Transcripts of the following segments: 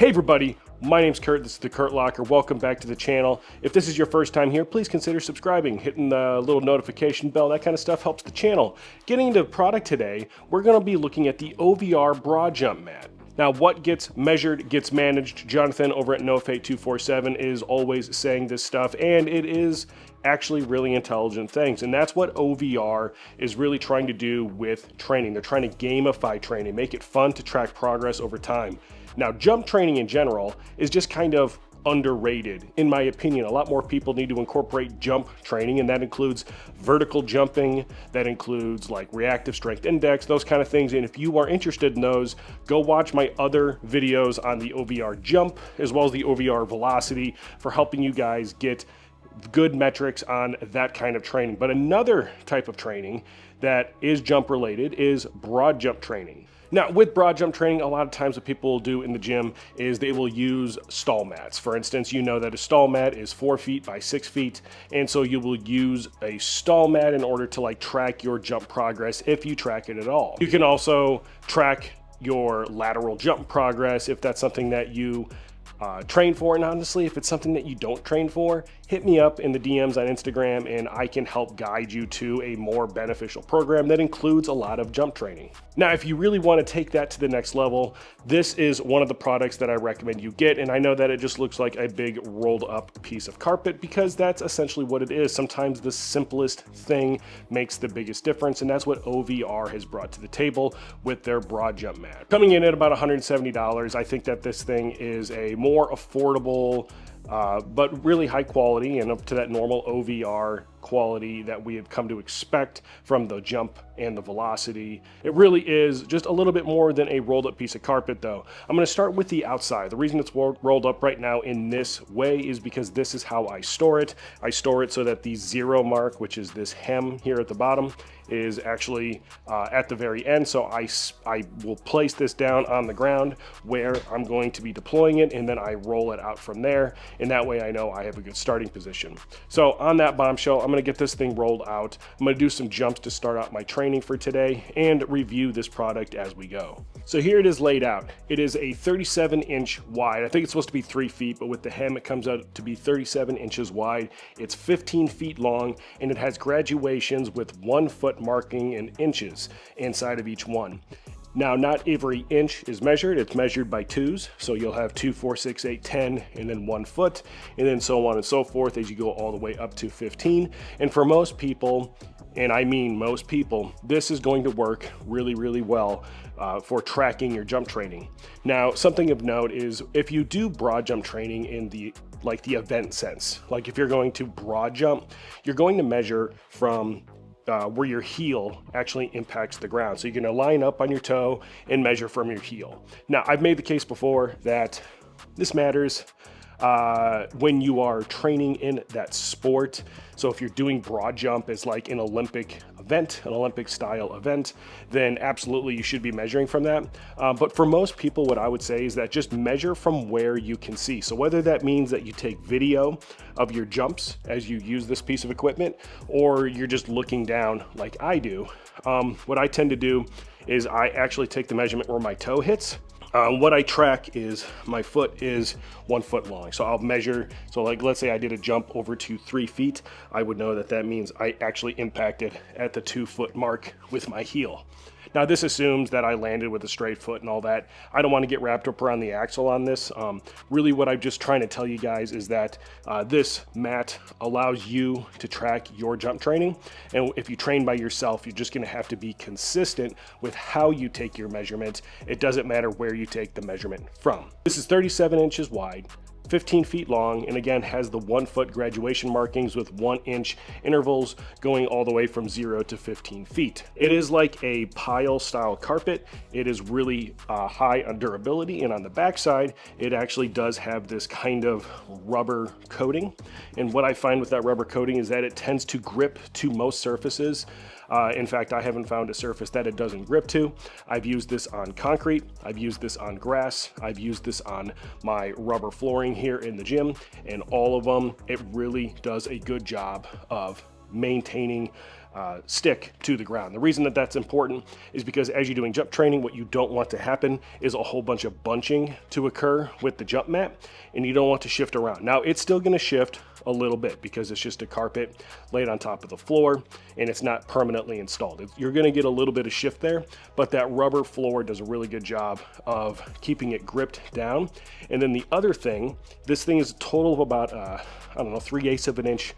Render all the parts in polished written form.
Hey everybody, my name's Kurt, this is the Kurt Locker. Welcome back to the channel. If this is your first time here, please consider subscribing, hitting the little notification bell. That kind of stuff helps the channel. Getting into the product today, we're going to be looking at the OVR broad jump mat. Now, what gets measured gets managed. Jonathan over at NoFate247 is always saying this stuff, and it is actually really intelligent things. And that's what OVR is really trying to do with training. They're trying to gamify training, make it fun to track progress over time. Now, jump training in general is just kind of underrated, in my opinion. A lot more people need to incorporate jump training, and that includes vertical jumping, that includes like reactive strength index, those kind of things. And if you are interested in those, go watch my other videos on the OVR jump, as well as the OVR velocity, for helping you guys get good metrics on that kind of training. But another type of training that is jump related is broad jump training. Now, with broad jump training, a lot of times what people will do in the gym is they will use stall mats. For instance, you know that a stall mat is 4 feet by 6 feet, and so you will use a stall mat in order to like track your jump progress, if you track it at all. You can also track your lateral jump progress if that's something that you train for. And honestly, if it's something that you don't train for, hit me up in the DMs on Instagram and I can help guide you to a more beneficial program that includes a lot of jump training. Now, if you really want to take that to the next level, this is one of the products that I recommend you get. And I know that it just looks like a big rolled up piece of carpet, because that's essentially what it is. Sometimes the simplest thing makes the biggest difference, and that's what OVR has brought to the table with their broad jump mat. Coming in at about $170, I think that this thing is a more affordable, but really high quality and up to that normal OVR quality that we have come to expect from the jump and the velocity. It really is just a little bit more than a rolled up piece of carpet though. I'm going to start with the outside. The reason it's rolled up right now in this way is because this is how I store it. I store it so that the zero mark, which is this hem here at the bottom, is actually at the very end. So I will place this down on the ground where I'm going to be deploying it, and then I roll it out from there. And that way I know I have a good starting position. So on that bombshell, I'm going to get this thing rolled out. I'm going to do some jumps to start out my training for today and review this product as we go. So here it is laid out. It is a 37-inch wide. I think it's supposed to be 3 feet, but with the hem it comes out to be 37 inches wide. It's 15 feet long, and it has graduations with 1 foot marking in inches inside of each one. Now, not every inch is measured. It's measured by twos. So you'll have 2, 4, 6, 8, 10, and then 1 foot, and then so on and so forth as you go all the way up to 15. And for most people, and I mean most people, this is going to work really, really well for tracking your jump training. Now, something of note is if you do broad jump training in the event sense, like if you're going to broad jump, you're going to measure from where your heel actually impacts the ground. So you're going to line up on your toe and measure from your heel. Now, I've made the case before that this matters when you are training in that sport. So if you're doing broad jump as like an Olympic event, an Olympic style event, then absolutely you should be measuring from that. But for most people, what I would say is that just measure from where you can see. So whether that means that you take video of your jumps as you use this piece of equipment, or you're just looking down like I do, what I tend to do is I actually take the measurement where my toe hits. What I track is my foot is 1 foot long. So I'll measure, so like let's say I did a jump over to 3 feet, I would know that that means I actually impacted at the 2 foot mark with my heel. Now, this assumes that I landed with a straight foot and all that. I don't want to get wrapped up around the axle on this. Really what I'm just trying to tell you guys is that this mat allows you to track your jump training. And if you train by yourself, you're just going to have to be consistent with how you take your measurement. It doesn't matter where you take the measurement from. This is 37 inches wide, 15 feet long, and again has the 1 foot graduation markings with 1 inch intervals going all the way from 0 to 15 feet. It is like a pile style carpet. It is really high on durability, and on the backside it actually does have this kind of rubber coating. And what I find with that rubber coating is that it tends to grip to most surfaces. In fact, I haven't found a surface that it doesn't grip to. I've used this on concrete, I've used this on grass, I've used this on my rubber flooring here in the gym, and all of them, it really does a good job of maintaining stick to the ground. The reason that that's important is because as you're doing jump training, what you don't want to happen is a whole bunch of bunching to occur with the jump mat, and you don't want to shift around. Now, it's still going to shift a little bit because it's just a carpet laid on top of the floor and it's not permanently installed. You're going to get a little bit of shift there, but that rubber floor does a really good job of keeping it gripped down. And then the other thing, this thing is a total of about, I don't know, 3/8 of an inch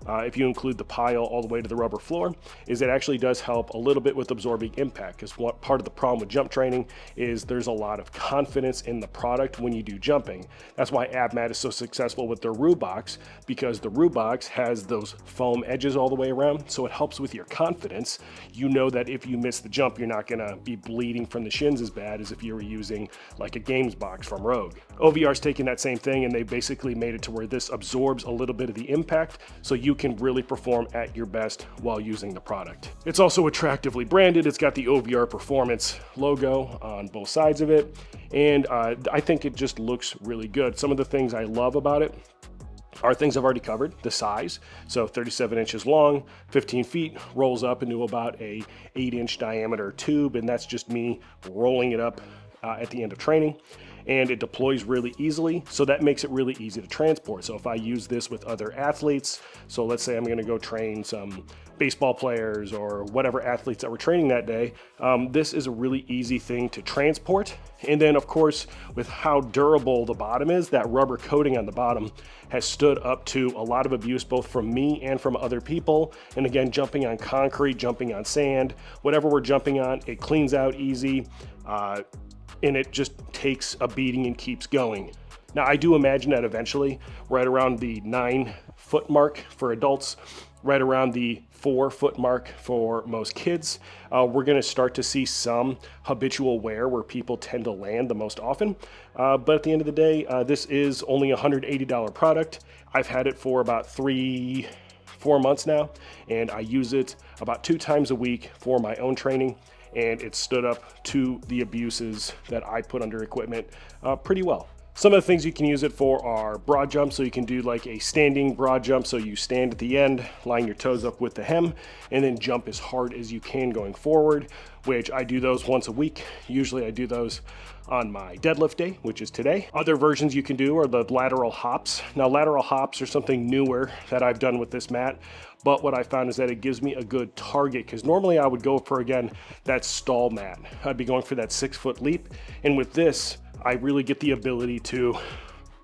if you include the pile all the way to the rubber floor, is it actually does help a little bit with absorbing impact, because what part of the problem with jump training is there's a lot of confidence in the product when you do jumping. That's why AbMat is so successful with their Rubox, because the Rubox has those foam edges all the way around, so it helps with your confidence. You know that if you miss the jump, you're not gonna be bleeding from the shins as bad as if you were using like a games box from Rogue. OVR's taken that same thing and they basically made it to where this absorbs a little bit of the impact, so you can really perform at your best while using the product. It's also attractively branded. It's got the OVR Performance logo on both sides of it, and I think it just looks really good. Some of the things I love about it are things I've already covered. The size, so 37 inches long, 15 feet, rolls up into about a 8-inch diameter tube, and that's just me rolling it up at the end of training. And it deploys really easily, so that makes it really easy to transport. So if I use this with other athletes, so let's say I'm gonna go train some baseball players or whatever athletes that we're training that day, this is a really easy thing to transport. And then of course, with how durable the bottom is, that rubber coating on the bottom has stood up to a lot of abuse, both from me and from other people. And again, jumping on concrete, jumping on sand, whatever we're jumping on, it cleans out easy. And it just takes a beating and keeps going. Now, I do imagine that eventually, right around the 9-foot mark for adults, right around the 4-foot mark for most kids, we're gonna start to see some habitual wear where people tend to land the most often. But at the end of the day, this is only a $180 product. I've had it for about 3-4 months now, and I use it about 2 times a week for my own training. And it stood up to the abuses that I put under equipment pretty well. Some of the things you can use it for are broad jumps, so you can do like a standing broad jump, so you stand at the end, line your toes up with the hem, and then jump as hard as you can going forward, which I do those once a week. Usually I do those on my deadlift day, which is today. Other versions you can do are the lateral hops. Now, lateral hops are something newer that I've done with this mat, but what I found is that it gives me a good target, because normally I would go for, again, that stall mat. I'd be going for that 6-foot leap, and with this, I really get the ability to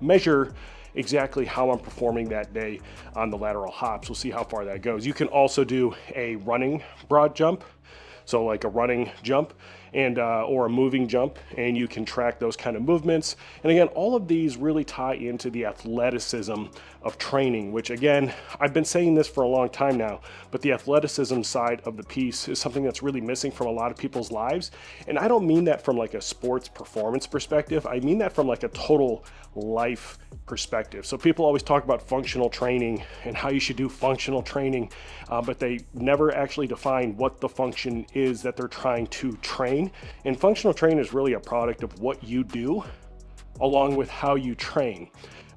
measure exactly how I'm performing that day on the lateral hops. We'll see how far that goes. You can also do a running broad jump, so like a running jump, and or a moving jump, and you can track those kind of movements. And again, all of these really tie into the athleticism of training, which again, I've been saying this for a long time now, but the athleticism side of the piece is something that's really missing from a lot of people's lives. And I don't mean that from like a sports performance perspective. I mean that from like a total life perspective. So people always talk about functional training and how you should do functional training, but they never actually define what the function is that they're trying to train. And functional training is really a product of what you do along with how you train.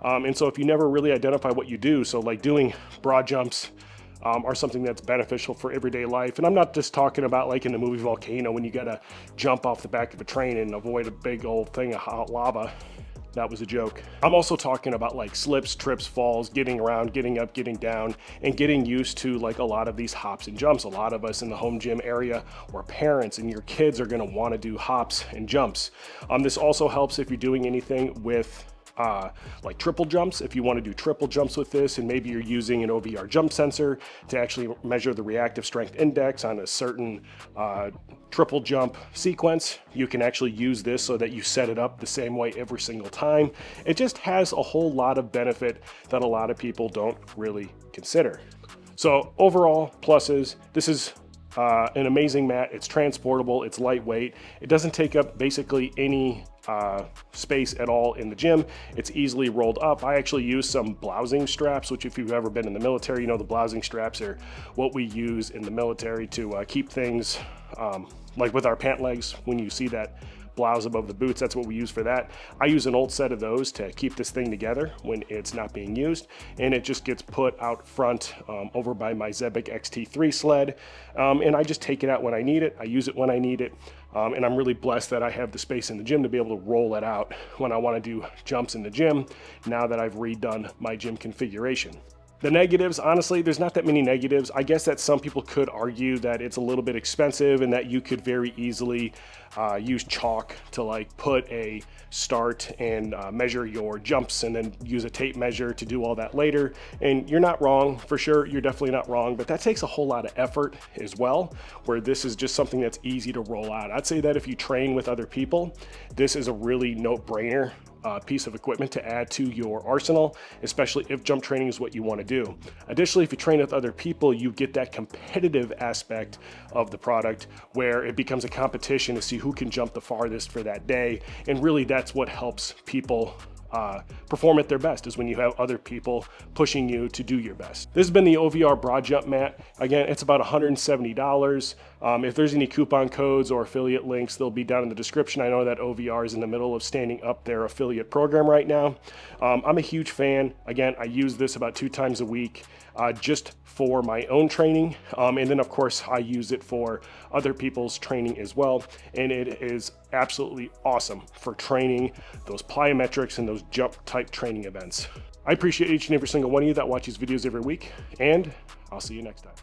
And so if you never really identify what you do, so like doing broad jumps are something that's beneficial for everyday life. And I'm not just talking about like in the movie Volcano when you gotta jump off the back of a train and avoid a big old thing of hot lava. That was a joke. I'm also talking about like slips, trips, falls, getting around, getting up, getting down, and getting used to like a lot of these hops and jumps. A lot of us in the home gym area or parents and your kids are gonna wanna do hops and jumps. This also helps if you're doing anything with like triple jumps. If you want to do triple jumps with this, and maybe you're using an OVR jump sensor to actually measure the reactive strength index on a certain triple jump sequence, you can actually use this so that you set it up the same way every single time. It just has a whole lot of benefit that a lot of people don't really consider. So overall pluses, this is an amazing mat. It's transportable, it's lightweight, it doesn't take up basically any space at all in the gym. It's easily rolled up. I actually use some blousing straps, which if you've ever been in the military, you know the blousing straps are what we use in the military to keep things like with our pant legs. When you see that blouse above the boots. That's what we use for that. I use an old set of those to keep this thing together when it's not being used, and it just gets put out front over by my Zebic XT3 sled, and I just take it out when I need it. I use it when I need it, and I'm really blessed that I have the space in the gym to be able to roll it out when I want to do jumps in the gym now that I've redone my gym configuration. The negatives, honestly, there's not that many negatives. I guess that some people could argue that it's a little bit expensive and that you could very easily use chalk to like put a start and measure your jumps and then use a tape measure to do all that later. And you're not wrong, for sure, you're definitely not wrong, but that takes a whole lot of effort as well, where this is just something that's easy to roll out. I'd say that if you train with other people, this is a really no-brainer piece of equipment to add to your arsenal, especially if jump training is what you want to do. Additionally, if you train with other people, you get that competitive aspect of the product where it becomes a competition to see who can jump the farthest for that day. And really that's what helps people perform at their best, is when you have other people pushing you to do your best. This has been the OVR broad jump mat. Again, it's about $170. If there's any coupon codes or affiliate links, they'll be down in the description. I know that OVR is in the middle of standing up their affiliate program right now. I'm a huge fan. Again, I use this about 2 times a week just for my own training. And then of course I use it for other people's training as well. And it is absolutely awesome for training those plyometrics and those jump type training events. I appreciate each and every single one of you that watch these videos every week, and I'll see you next time.